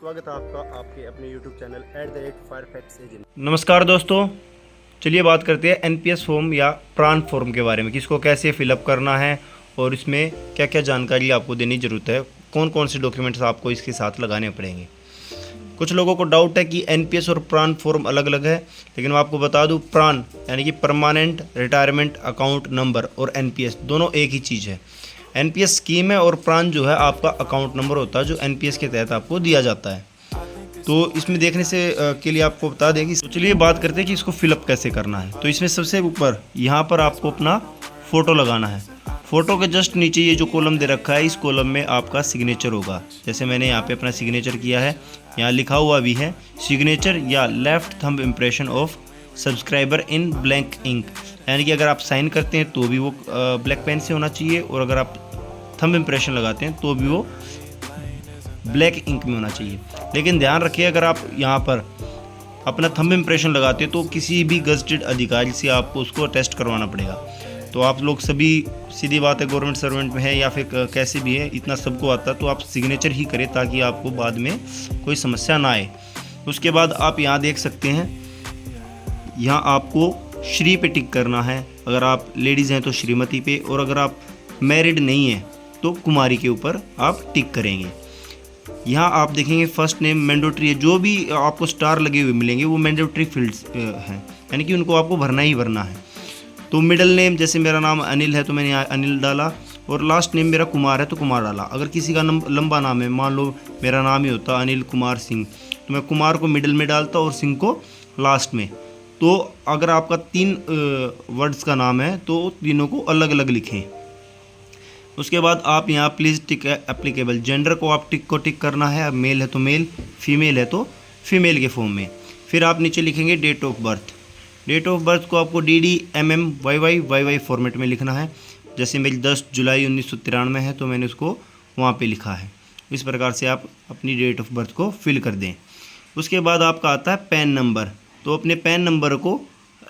स्वागत है आपका आपके अपने YouTube चैनल @फायरफैक्ट्स एजेंट। नमस्कार दोस्तों, चलिए बात करते हैं एनपीएस फॉर्म या प्राण फॉर्म के बारे में कि इसको कैसे फिलअप करना है और इसमें क्या क्या जानकारी आपको देने की ज़रूरत है, कौन कौन से डॉक्यूमेंट्स आपको इसके साथ लगाने पड़ेंगे। कुछ लोगों को डाउट है कि एनपीएस और प्राण फॉर्म अलग अलग है, लेकिन मैं आपको बता दूं प्राण यानी कि परमानेंट रिटायरमेंट अकाउंट नंबर और एनपीएस दोनों एक ही चीज़ है। एनपीएस स्कीम है और प्राण जो है आपका अकाउंट नंबर होता है जो एनपीएस के तहत आपको दिया जाता है। तो इसमें देखने से के लिए आपको बता दें कि तो चलिए बात करते हैं कि इसको फिलअप कैसे करना है। तो इसमें सबसे ऊपर यहाँ पर आपको अपना फ़ोटो लगाना है। फ़ोटो के जस्ट नीचे ये जो कॉलम दे रखा है, इस कॉलम में आपका सिग्नेचर होगा। जैसे मैंने यहाँ पे अपना सिग्नेचर किया है, यहाँ लिखा हुआ भी है सिग्नेचर या left thumb impression of subscriber in blank ink, यानी कि अगर आप साइन करते हैं तो भी वो ब्लैक पेन से होना चाहिए और अगर आप थंब इम्प्रेशन लगाते हैं तो भी वो ब्लैक इंक में होना चाहिए। लेकिन ध्यान रखिए अगर आप यहाँ पर अपना थंब इम्प्रेशन लगाते हैं तो किसी भी गजटेड अधिकारी से आपको उसको टेस्ट करवाना पड़ेगा। तो आप लोग सभी सीधी बात है गवर्नमेंट सर्वेंट में है या फिर कैसे भी है, इतना सबको आता है, तो आप सिग्नेचर ही करें ताकि आपको बाद में कोई समस्या ना आए। उसके बाद आप यहाँ देख सकते हैं, यहाँ आपको श्री पे टिक करना है। अगर आप लेडीज़ हैं तो श्रीमती पे, और अगर आप मैरिड नहीं हैं तो कुमारी के ऊपर आप टिक करेंगे। यहाँ आप देखेंगे फर्स्ट नेम मैंडेटरी है, जो भी आपको स्टार लगे हुए मिलेंगे वो मैंडेटरी फील्ड्स हैं, यानी कि उनको आपको भरना ही भरना है। तो मिडिल नेम जैसे मेरा नाम अनिल है तो मैंने यहाँ अनिल डाला, और लास्ट नेम मेरा कुमार है तो कुमार डाला। अगर किसी का लंबा नाम है, मान लो मेरा नाम ही होता अनिल कुमार सिंह, तो मैं कुमार को मिडिल में डालता और सिंह को लास्ट में। तो अगर आपका 3 वर्ड्स का नाम है तो तीनों को अलग अलग लिखें। उसके बाद आप यहाँ प्लीज़ टिक एप्लीकेबल, जेंडर को आप टिक करना है, अब मेल है तो मेल, फीमेल है तो फीमेल के फॉर्म में। फिर आप नीचे लिखेंगे date of birth. Date of birth को आपको DD MM YY फॉर्मेट में लिखना है। जैसे मेरी 10 जुलाई 1993 है तो मैंने उसको वहाँ पे लिखा है। इस प्रकार से आप अपनी डेट ऑफ बर्थ को फिल कर दें। उसके बाद आपका आता है पैन नंबर। तो अपने पैन नंबर को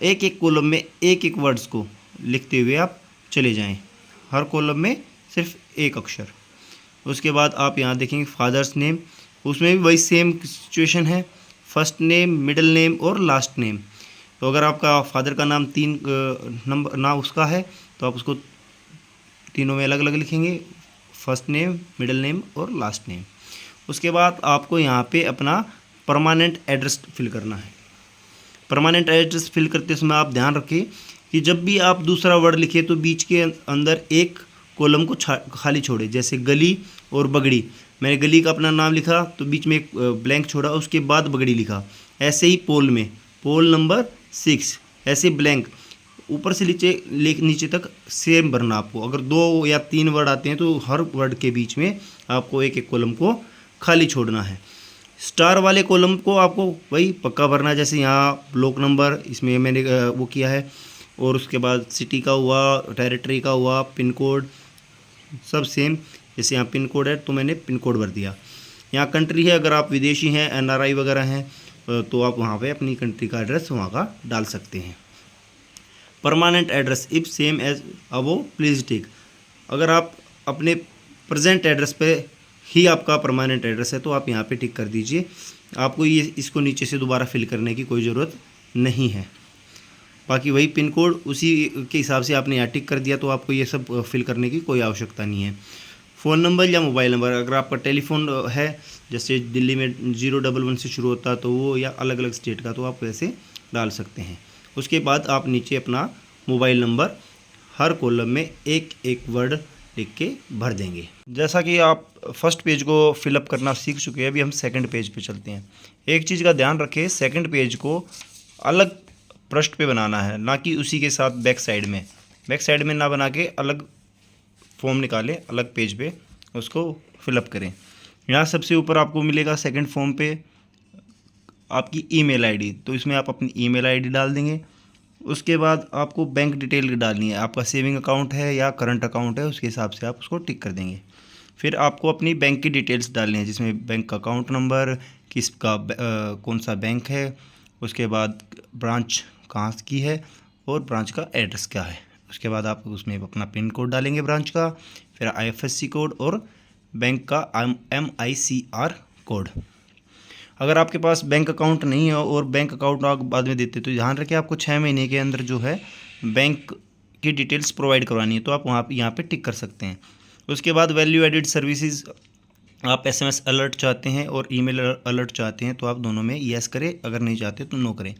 एक एक कॉलम में एक एक वर्ड्स को लिखते हुए आप चले जाएँ, हर कॉलम में सिर्फ एक अक्षर। उसके बाद आप यहाँ देखेंगे फादर्स नेम, उसमें भी वही सेम सिचुएशन है, फर्स्ट नेम, मिडिल नेम और लास्ट नेम। तो अगर आपका फादर का नाम 3 नंबर ना उसका है तो आप उसको तीनों में अलग अलग लिखेंगे, फर्स्ट नेम, मिडिल नेम और लास्ट नेम। उसके बाद आपको यहाँ पे अपना परमानेंट एड्रेस फिल करना है। परमानेंट एड्रेस फिल करते समय आप ध्यान रखें कि जब भी आप दूसरा वर्ड लिखे तो बीच के अंदर एक कॉलम को खाली छोड़े। जैसे गली और बगड़ी, मैंने गली का अपना नाम लिखा तो बीच में एक ब्लैंक छोड़ा, उसके बाद बगड़ी लिखा। ऐसे ही पोल में पोल नंबर 6 ऐसे ब्लैंक ऊपर से नीचे तक सेम भरना आपको। अगर 2 या 3 वर्ड आते हैं तो हर वर्ड के बीच में आपको एक एक कॉलम को खाली छोड़ना है। स्टार वाले कॉलम को आपको वही पक्का भरना है। जैसे यहाँ ब्लॉक नंबर, इसमें मैंने वो किया है, और उसके बाद सिटी का हुआ, टेरिटरी का हुआ, पिन कोड सब सेम। जैसे यहाँ पिन कोड है तो मैंने पिन कोड भर दिया। यहाँ कंट्री है, अगर आप विदेशी हैं, NRI वगैरह हैं तो आप वहाँ पे अपनी कंट्री का एड्रेस वहाँ का डाल सकते हैं। Permanent address if same as above please tick. अगर आप अपने प्रेजेंट एड्रेस पे ही आपका परमानेंट एड्रेस है तो आप यहाँ पे टिक कर दीजिए। आपको ये इसको नीचे से दोबारा फिल करने की कोई ज़रूरत नहीं है। बाकी वही पिन कोड उसी के हिसाब से आपने यहाँ टिक कर दिया तो आपको ये सब फिल करने की कोई आवश्यकता नहीं है। फ़ोन नंबर या मोबाइल नंबर, अगर आपका टेलीफोन है जैसे दिल्ली में 011 से शुरू होता है तो वो, या अलग अलग स्टेट का, तो आप वैसे डाल सकते हैं। उसके बाद आप नीचे अपना मोबाइल नंबर हर कॉलम में एक एक वर्ड लिख के भर देंगे। जैसा कि आप फर्स्ट पेज को फिलअप करना सीख चुके हैं, अभी हम सेकंड पेज पे चलते हैं। एक चीज़ का ध्यान रखें, सेकंड पेज को अलग पृष्ठ पे बनाना है, ना कि उसी के साथ बैक साइड में। बैक साइड में ना बना के अलग फॉर्म निकालें, अलग पेज पे उसको फिलअप करें। यहाँ सबसे ऊपर आपको मिलेगा सेकंड फॉर्म पे आपकी ईमेल आईडी, तो इसमें आप अपनी ईमेल आईडी डाल देंगे। उसके बाद आपको बैंक डिटेल डालनी है, आपका सेविंग अकाउंट है या करंट अकाउंट है, उसके हिसाब से आप उसको टिक कर देंगे। फिर आपको अपनी बैंक की डिटेल्स डालनी है, जिसमें बैंक का अकाउंट नंबर, किसका कौन सा बैंक है, उसके बाद ब्रांच कहाँ की है और ब्रांच का एड्रेस क्या है। उसके बाद आप उसमें अपना पिन कोड डालेंगे ब्रांच का, फिर IFSC कोड और बैंक का MICR कोड। अगर आपके पास बैंक अकाउंट नहीं है और बैंक अकाउंट आप बाद में देते तो ध्यान रखें आपको 6 महीने के अंदर जो है बैंक की डिटेल्स प्रोवाइड करवानी है, तो आप वहाँ यहाँ पे टिक कर सकते हैं। उसके बाद वैल्यू एडिड सर्विसेज, आप एसएमएस अलर्ट चाहते हैं और ईमेल अलर्ट चाहते हैं तो आप दोनों में यस करें, अगर नहीं चाहते तो नो करें।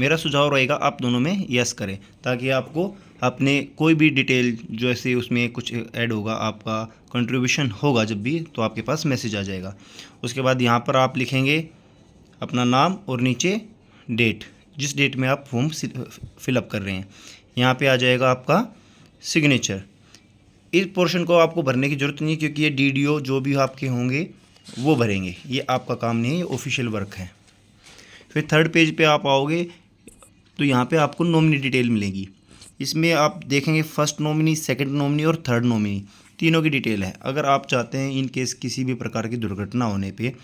मेरा सुझाव रहेगा आप दोनों में यस करें, ताकि आपको अपने कोई भी डिटेल जो ऐसे उसमें कुछ ऐड होगा, आपका कंट्रीब्यूशन होगा जब भी, तो आपके पास मैसेज आ जाएगा। उसके बाद यहाँ पर आप लिखेंगे अपना नाम और नीचे डेट, जिस डेट में आप फॉर्म फिलअप कर रहे हैं। यहाँ पे आ जाएगा आपका सिग्नेचर। इस पोर्शन को आपको भरने की ज़रूरत नहीं है, क्योंकि ये डीडीओ जो भी आपके होंगे वो भरेंगे, ये आपका काम नहीं है, ये ऑफिशियल वर्क है। फिर थर्ड पेज पे आप आओगे तो यहाँ पे आपको नॉमिनी डिटेल मिलेगी। इसमें आप देखेंगे फर्स्ट नॉमिनी, सेकंड नॉमिनी और थर्ड नॉमिनी, तीनों की डिटेल है। अगर आप चाहते हैं इन केस किसी भी प्रकार की दुर्घटना होने पे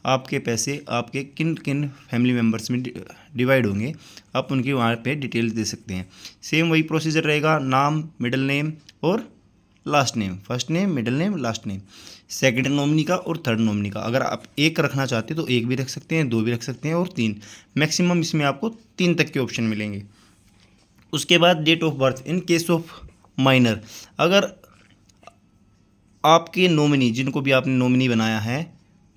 आपके पैसे आपके किन किन फैमिली मेम्बर्स में डिवाइड होंगे, आप उनकी वहाँ पे डिटेल दे सकते हैं। सेम वही प्रोसीजर रहेगा, नाम, मिडिल नेम और last name, first name, middle name, last name, second nominee का और थर्ड नॉमिनी का। अगर आप एक रखना चाहते हैं तो एक भी रख सकते हैं, दो भी रख सकते हैं और तीन, मैक्सिमम इसमें आपको 3 तक के ऑप्शन मिलेंगे। उसके बाद date of birth in case of minor, अगर आपके नॉमिनी जिनको भी आपने नॉमिनी बनाया है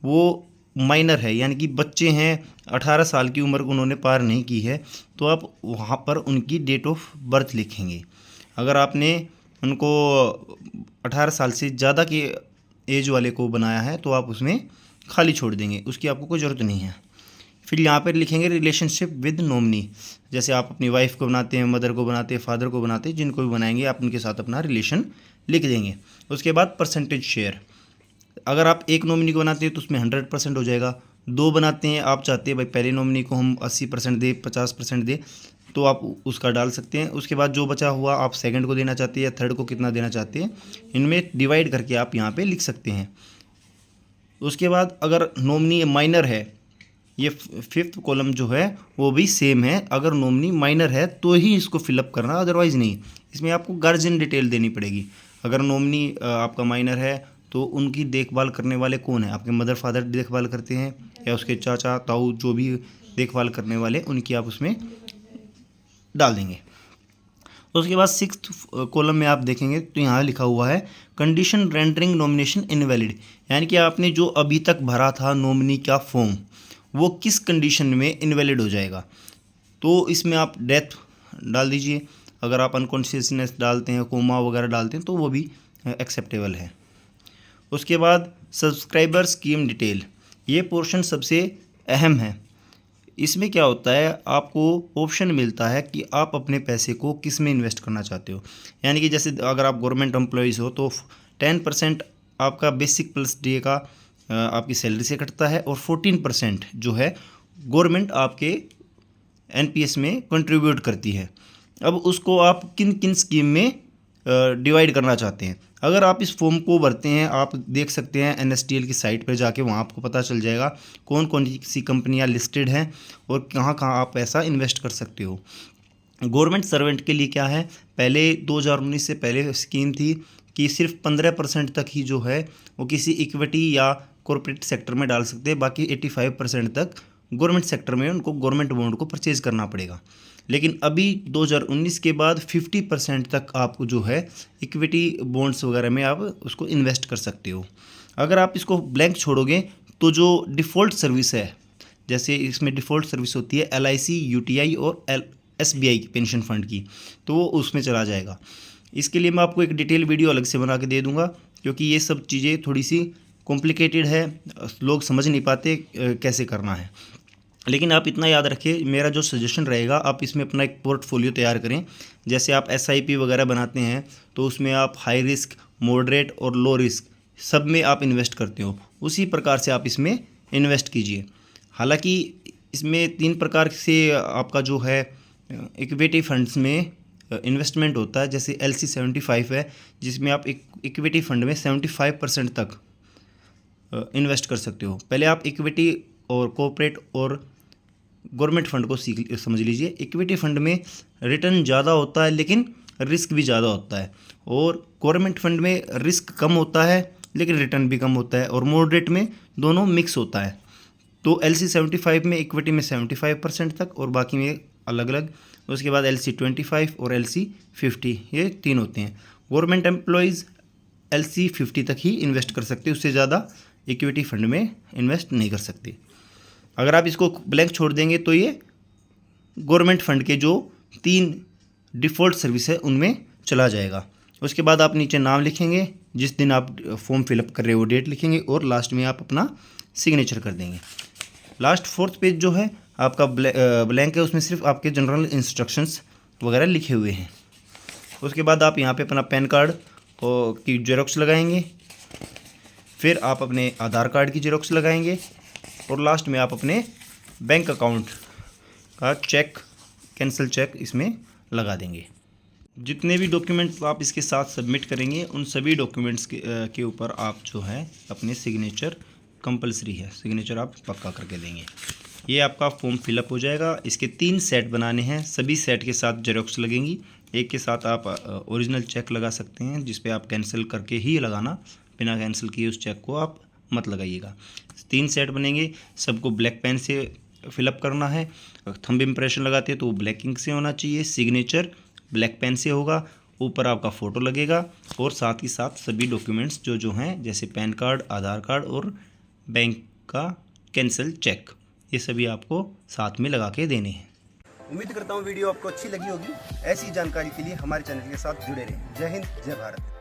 वो माइनर है, यानी कि बच्चे हैं, 18 साल की उम्र उन्होंने पार नहीं की है, तो आप वहाँ पर उनकी डेट ऑफ बर्थ लिखेंगे। अगर आपने उनको 18 साल से ज़्यादा के एज वाले को बनाया है तो आप उसमें खाली छोड़ देंगे, उसकी आपको कोई ज़रूरत नहीं है। फिर यहाँ पर लिखेंगे रिलेशनशिप विद नॉमिनी, जैसे आप अपनी वाइफ को बनाते हैं, मदर को बनाते हैं, फादर को बनाते हैं, जिनको भी बनाएंगे आप उनके साथ अपना रिलेशन लिख देंगे। उसके बाद परसेंटेज शेयर, अगर आप एक नॉमिनी को बनाते हैं तो उसमें 100% हो जाएगा। 2 बनाते हैं, आप चाहते हैं भाई पहले नॉमिनी को हम 80% दें, 50% दें, तो आप उसका डाल सकते हैं। उसके बाद जो बचा हुआ आप सेकंड को देना चाहते हैं या थर्ड को कितना देना चाहते हैं, इनमें डिवाइड करके आप यहाँ पे लिख सकते हैं। उसके बाद अगर नॉमिनी माइनर है, ये 5th कॉलम जो है वो भी सेम है, अगर नॉमिनी माइनर है तो ही इसको फिलअप करना, अदरवाइज़ नहीं। इसमें आपको गार्जियन डिटेल देनी पड़ेगी। अगर नॉमिनी आपका माइनर है तो उनकी देखभाल करने वाले कौन है, आपके मदर फादर देखभाल करते हैं या उसके चाचा ताऊ जो भी देखभाल करने वाले, उनकी आप उसमें डाल देंगे। उसके बाद 6th कॉलम में आप देखेंगे तो यहाँ लिखा हुआ है कंडीशन रेंडरिंग नॉमिनेशन इनवैलिड, यानी कि आपने जो अभी तक भरा था नॉमिनी का फॉर्म वो किस कंडीशन में इनवैलिड हो जाएगा। तो इसमें आप डेथ डाल दीजिए, अगर आप अनकॉन्शियसनेस डालते हैं, कोमा वगैरह डालते हैं तो वो भी एक्सेप्टेबल है। उसके बाद सब्सक्राइबर स्कीम डिटेल, ये पोर्शन सबसे अहम है। इसमें क्या होता है, आपको ऑप्शन मिलता है कि आप अपने पैसे को किस में इन्वेस्ट करना चाहते हो। यानी कि जैसे अगर आप गवर्नमेंट एम्प्लॉइज़ हो तो 10% आपका बेसिक प्लस डे का आपकी सैलरी से कटता है और 14% जो है गवर्नमेंट आपके एनपीएस में कंट्रीब्यूट करती है। अब उसको आप किन किन स्कीम में डिवाइड करना चाहते हैं। अगर आप इस फॉर्म को भरते हैं, आप देख सकते हैं एनएसडीएल की साइट पर जाके, वहाँ आपको पता चल जाएगा कौन कौन सी कंपनियाँ लिस्टेड हैं और कहाँ कहाँ आप पैसा इन्वेस्ट कर सकते हो। गवर्नमेंट सर्वेंट के लिए क्या है, पहले 2019 से पहले स्कीम थी कि सिर्फ 15% तक ही जो है वो किसी इक्विटी या कॉर्पोरेट सेक्टर में डाल सकते हैं, बाकी 85% तक गवर्नमेंट सेक्टर में उनको गवर्नमेंट बॉन्ड को परचेज करना पड़ेगा। लेकिन अभी 2019 के बाद 50% तक आपको जो है इक्विटी बॉन्ड्स वगैरह में आप उसको इन्वेस्ट कर सकते हो। अगर आप इसको ब्लैंक छोड़ोगे तो जो डिफ़ॉल्ट सर्विस है, जैसे इसमें डिफ़ॉल्ट सर्विस होती है LIC, UTI और SBI की पेंशन फंड की, तो वो उसमें चला जाएगा। इसके लिए मैं आपको एक डिटेल वीडियो अलग से बना के दे दूँगा, क्योंकि ये सब चीज़ें थोड़ी सी कॉम्प्लिकेटेड है, लोग समझ नहीं पाते कैसे करना है। लेकिन आप इतना याद रखिए, मेरा जो सजेशन रहेगा, आप इसमें अपना एक पोर्टफोलियो तैयार करें। जैसे आप SIP वगैरह बनाते हैं तो उसमें आप हाई रिस्क, मॉडरेट और लो रिस्क सब में आप इन्वेस्ट करते हो, उसी प्रकार से आप इसमें इन्वेस्ट कीजिए। हालांकि इसमें 3 प्रकार से आपका जो है इक्विटी फंड्स में इन्वेस्टमेंट होता है। जैसे LC 75 है, जिसमें आप इक्विटी फंड में 75% तक इन्वेस्ट कर सकते हो। पहले आप इक्विटी और कॉर्पोरेट और गवर्नमेंट फंड को समझ लीजिए। इक्विटी फंड में रिटर्न ज़्यादा होता है लेकिन रिस्क भी ज़्यादा होता है, और गवर्नमेंट फंड में रिस्क कम होता है लेकिन रिटर्न भी कम होता है, और मॉडरेट में दोनों मिक्स होता है। तो LC 75 में इक्विटी में 75% तक और बाकी में अलग अलग। उसके बाद LC 25 और LC 50 ये 3 होते हैं। गवर्नमेंट एम्प्लॉयज़ LC 50 तक ही इन्वेस्ट कर सकते, उससे ज़्यादा इक्विटी फंड में इन्वेस्ट नहीं कर सकते। अगर आप इसको ब्लैंक छोड़ देंगे तो ये गवर्नमेंट फंड के जो 3 डिफ़ॉल्ट सर्विस है उनमें चला जाएगा। उसके बाद आप नीचे नाम लिखेंगे, जिस दिन आप फॉर्म फिलअप कर रहे हो वो डेट लिखेंगे और लास्ट में आप अपना सिग्नेचर कर देंगे। लास्ट 4th पेज जो है आपका ब्लैंक है, उसमें सिर्फ आपके जनरल इंस्ट्रक्शंस वगैरह लिखे हुए हैं। उसके बाद आप यहाँ पे अपना पैन कार्ड की जेरोक्स लगाएंगे, फिर आप अपने आधार कार्ड की जेरोक्स लगाएंगे और लास्ट में आप अपने बैंक अकाउंट का चेक, कैंसिल चेक इसमें लगा देंगे। जितने भी डॉक्यूमेंट्स आप इसके साथ सबमिट करेंगे उन सभी डॉक्यूमेंट्स के ऊपर आप जो है अपने सिग्नेचर कंपलसरी है, सिग्नेचर आप पक्का करके देंगे। ये आपका फॉर्म फिलअप हो जाएगा। इसके 3 सेट बनाने हैं, सभी सेट के साथ जेरोक्स लगेंगी। एक के साथ आप ओरिजिनल चेक लगा सकते हैं, जिस पे आप कैंसिल करके ही लगाना, बिना कैंसिल किए उस चेक को आप मत लगाइएगा। 3 सेट बनेंगे, सबको ब्लैक पेन से फिलअप करना है। थंब इम्प्रेशन लगाते हैं तो वो ब्लैक इंक से होना चाहिए, सिग्नेचर ब्लैक पेन से होगा, ऊपर आपका फ़ोटो लगेगा और साथ ही साथ सभी डॉक्यूमेंट्स जो हैं, जैसे पैन कार्ड, आधार कार्ड और बैंक का कैंसिल चेक, ये सभी आपको साथ में लगा के देने हैं। उम्मीद करता हूँ वीडियो आपको अच्छी लगी होगी। ऐसी जानकारी के लिए हमारे चैनल के साथ जुड़े रहें। जय हिंद, जय भारत।